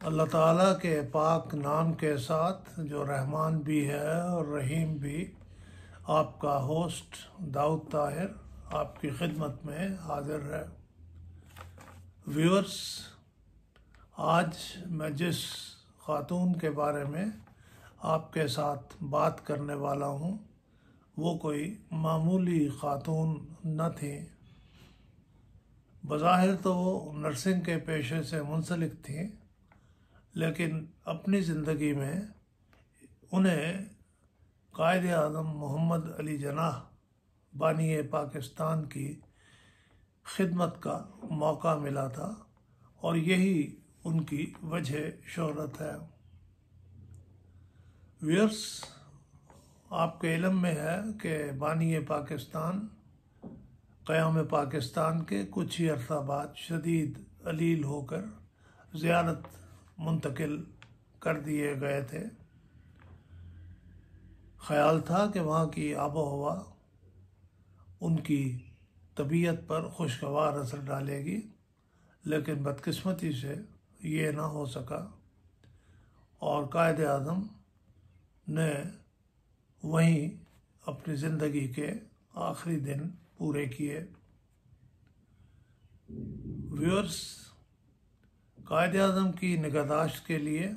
اللہ تعالیٰ کے پاک نام کے ساتھ جو رحمان بھی ہے اور رحیم بھی، آپ کا ہوسٹ داؤد طاہر آپ کی خدمت میں حاضر ہے۔ ویورز، آج میں جس خاتون کے بارے میں آپ کے ساتھ بات کرنے والا ہوں وہ کوئی معمولی خاتون نہ تھیں۔ بظاہر تو وہ نرسنگ کے پیشے سے منسلک تھیں، لیکن اپنی زندگی میں انہیں قائد اعظم محمد علی جناح بانی پاکستان کی خدمت کا موقع ملا تھا اور یہی ان کی وجہ شہرت ہے۔ ویئرس، آپ کے علم میں ہے کہ بانی پاکستان قیام پاکستان کے کچھ ہی عرصہ بعد شدید علیل ہو کر زیارت منتقل کر دیے گئے تھے۔ خیال تھا کہ وہاں کی آب و ہوا ان کی طبیعت پر خوشگوار اثر ڈالے گی، لیکن بدقسمتی سے یہ نہ ہو سکا اور قائد اعظم نے وہیں اپنی زندگی کے آخری دن پورے کیے۔ ویورز، قائد اعظم کی نگہداشت کے لیے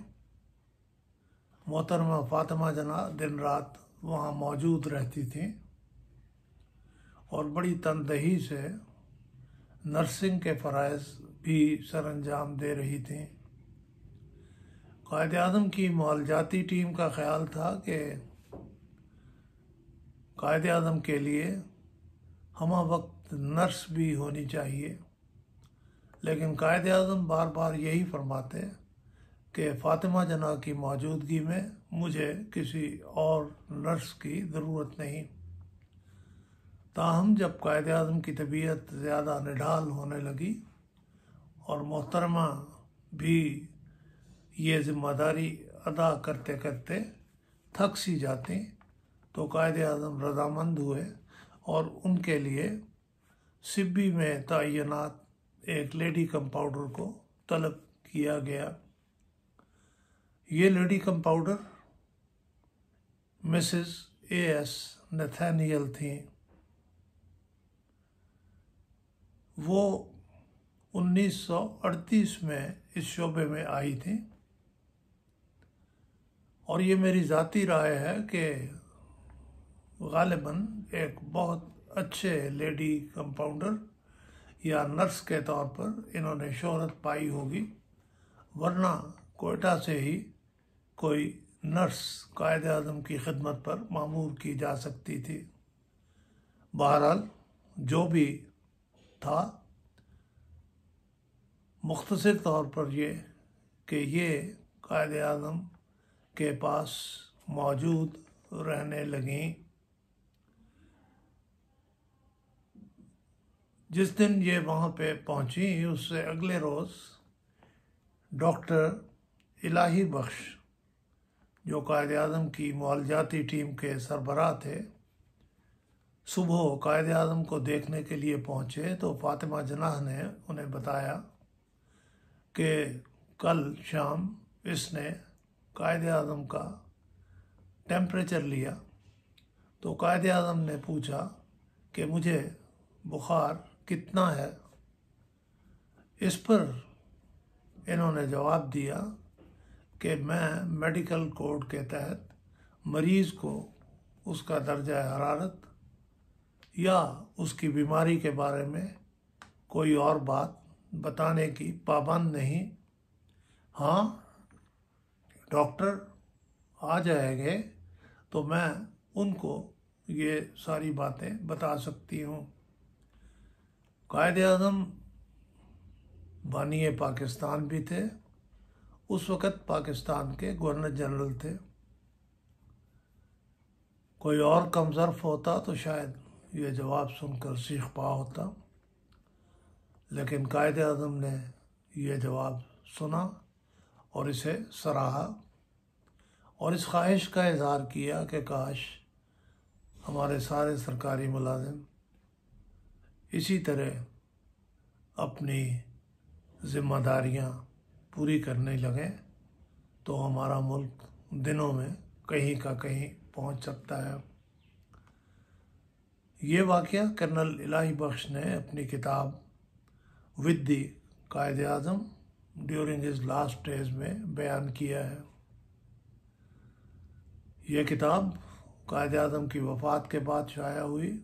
محترمہ فاطمہ جناح دن رات وہاں موجود رہتی تھیں اور بڑی تندہی سے نرسنگ کے فرائض بھی سر انجام دے رہی تھیں۔ قائد اعظم کی معالجاتی ٹیم کا خیال تھا کہ قائد اعظم کے لیے ہمہ وقت نرس بھی ہونی چاہیے، لیکن قائد اعظم بار بار یہی فرماتے کہ فاطمہ جناح کی موجودگی میں مجھے کسی اور نرس کی ضرورت نہیں۔ تاہم جب قائد اعظم کی طبیعت زیادہ نڈھال ہونے لگی اور محترمہ بھی یہ ذمہ داری ادا کرتے کرتے تھک سی جاتی تو قائد اعظم رضامند ہوئے اور ان کے لیے سبی میں تعینات ایک لیڈی کمپاؤنڈر کو طلب کیا گیا۔ یہ lady compounder Mrs A S Nathaniel تھیں۔ وہ 1938 میں اس شعبے میں آئی تھیں اور یہ میری ذاتی رائے ہے کہ غالباً ایک بہت اچھے لیڈی کمپاؤنڈر یا نرس کے طور پر انہوں نے شہرت پائی ہوگی، ورنہ کوئٹہ سے ہی کوئی نرس قائد اعظم کی خدمت پر مامور کی جا سکتی تھی۔ بہرحال جو بھی تھا، مختصر طور پر یہ کہ یہ قائد اعظم کے پاس موجود رہنے لگیں۔ جس دن یہ وہاں پہ پہنچی اس سے اگلے روز ڈاکٹر الہی بخش، جو قائد اعظم کی معالجاتی ٹیم کے سربراہ تھے، صبح قائد اعظم کو دیکھنے کے لیے پہنچے تو فاطمہ جناح نے انہیں بتایا کہ کل شام اس نے قائد اعظم کا ٹیمپریچر لیا تو قائد اعظم نے پوچھا کہ مجھے بخار کتنا ہے۔ اس پر انہوں نے جواب دیا کہ میں میڈیکل کوڈ کے تحت مریض کو اس کا درجہ حرارت یا اس کی بیماری کے بارے میں کوئی اور بات بتانے کی پابند نہیں۔ ہاں، ڈاکٹر آ جائیں گے تو میں ان کو یہ ساری باتیں بتا سکتی ہوں۔ قائد اعظم بانی پاکستان بھی تھے، اس وقت پاکستان کے گورنر جنرل تھے۔ کوئی اور کم ظرف ہوتا تو شاید یہ جواب سن کر سیخ پا ہوتا، لیکن قائد اعظم نے یہ جواب سنا اور اسے سراہا اور اس خواہش کا اظہار کیا کہ کاش ہمارے سارے سرکاری ملازم اسی طرح اپنی ذمہ داریاں پوری کرنے لگیں تو ہمارا ملک دنوں میں کہیں کا کہیں پہنچ سکتا ہے۔ یہ واقعہ کرنل الہی بخش نے اپنی کتاب with the Quaid Azam during his last days میں بیان کیا ہے۔ یہ کتاب قائد اعظم کی وفات کے بعد شائع ہوئی،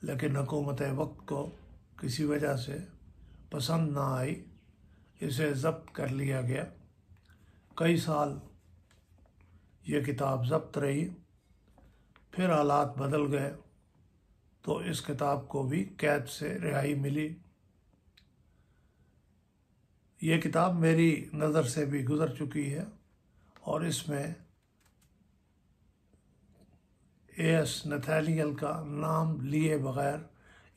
لیکن حکومت وقت کو کسی وجہ سے پسند نہ آئی، اسے ضبط کر لیا گیا۔ کئی سال یہ کتاب ضبط رہی، پھر حالات بدل گئے تو اس کتاب کو بھی قید سے رہائی ملی۔ یہ کتاب میری نظر سے بھی گزر چکی ہے اور اس میں اے ایس نتھانیل کا نام لیے بغیر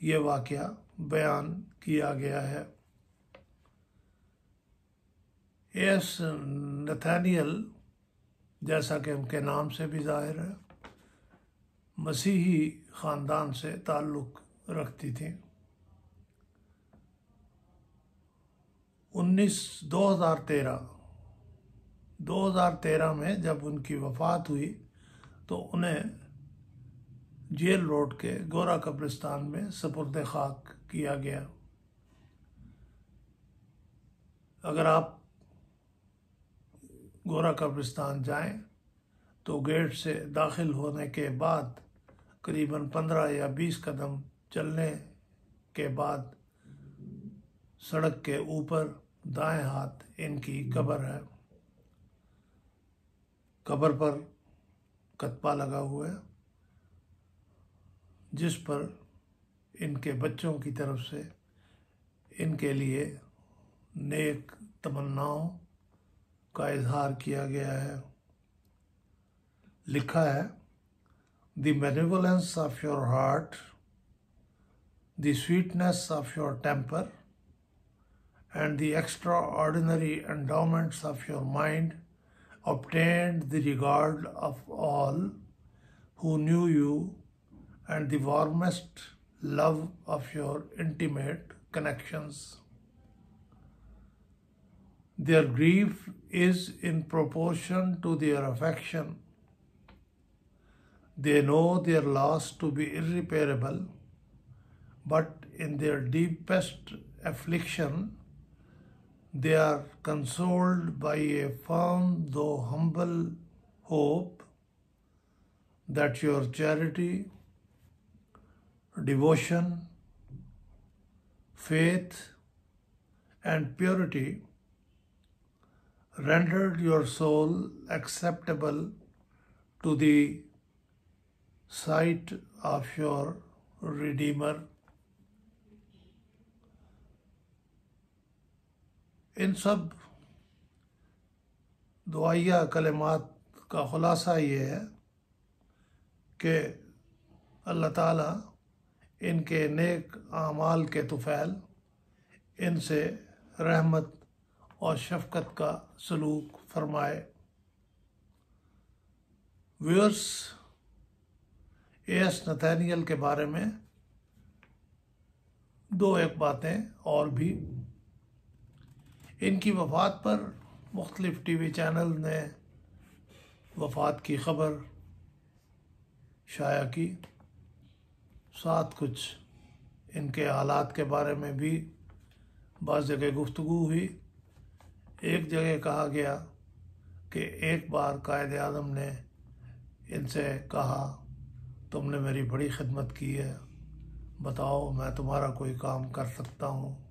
یہ واقعہ بیان کیا گیا ہے۔ اے ایس نتھانیل، جیسا کہ ان کے نام سے بھی ظاہر ہے، مسیحی خاندان سے تعلق رکھتی تھیں۔ 2013 میں جب ان کی وفات ہوئی تو انہیں جیل روڈ کے گورا قبرستان میں سپرد خاک کیا گیا۔ اگر آپ گورا قبرستان جائیں تو گیٹ سے داخل ہونے کے بعد قریباً 15 یا 20 قدم چلنے کے بعد سڑک کے اوپر دائیں ہاتھ ان کی قبر ہے۔ قبر پر کتبہ لگا ہوا ہے جس پر ان کے بچوں کی طرف سے ان کے لیے نیک تمناؤں کا اظہار کیا گیا ہے۔ لکھا ہے، "The benevolence of your heart, the sweetness of your temper, and the extraordinary endowments of your mind obtained the regard of all who knew you and the warmest love of your intimate connections. Their grief is in proportion to their affection. They know their loss to be irreparable, but in their deepest affliction, they are consoled by a firm though humble hope that your charity, devotion, faith, and purity rendered your soul acceptable to the sight of your Redeemer." ان سب دعائیہ کلمات کا خلاصہ یہ ہے کہ اللہ تعالیٰ ان کے نیک اعمال کے طفیل ان سے رحمت اور شفقت کا سلوک فرمائے۔ ویورس، اے ایس نتھانیل کے بارے میں دو ایک باتیں اور بھی۔ ان کی وفات پر مختلف ٹی وی چینل نے وفات کی خبر شائع کی، ساتھ کچھ ان کے حالات کے بارے میں بھی بعض جگہ گفتگو ہوئی۔ ایک جگہ کہا گیا کہ ایک بار قائد اعظم نے ان سے کہا، "تم نے میری بڑی خدمت کی ہے، بتاؤ میں تمہارا کوئی کام کر سکتا ہوں۔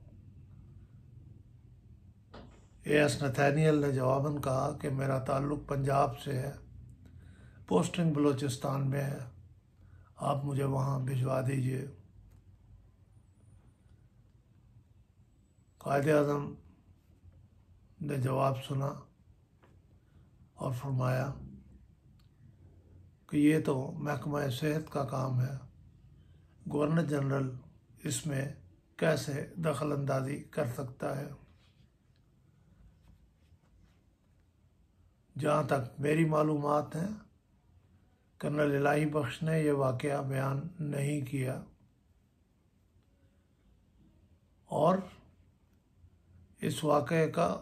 اے ایس نتھانیل نے جواباً کہا کہ میرا تعلق پنجاب سے ہے، پوسٹنگ بلوچستان میں ہے، آپ مجھے وہاں بھجوا دیجیے۔ قائد اعظم نے جواب سنا اور فرمایا کہ یہ تو محکمہ صحت کا کام ہے، گورنر جنرل اس میں کیسے دخل اندازی کر سکتا ہے؟ جہاں تک میری معلومات ہیں، کرنل الہی بخش نے یہ واقعہ بیان نہیں کیا، اور اس واقعے کا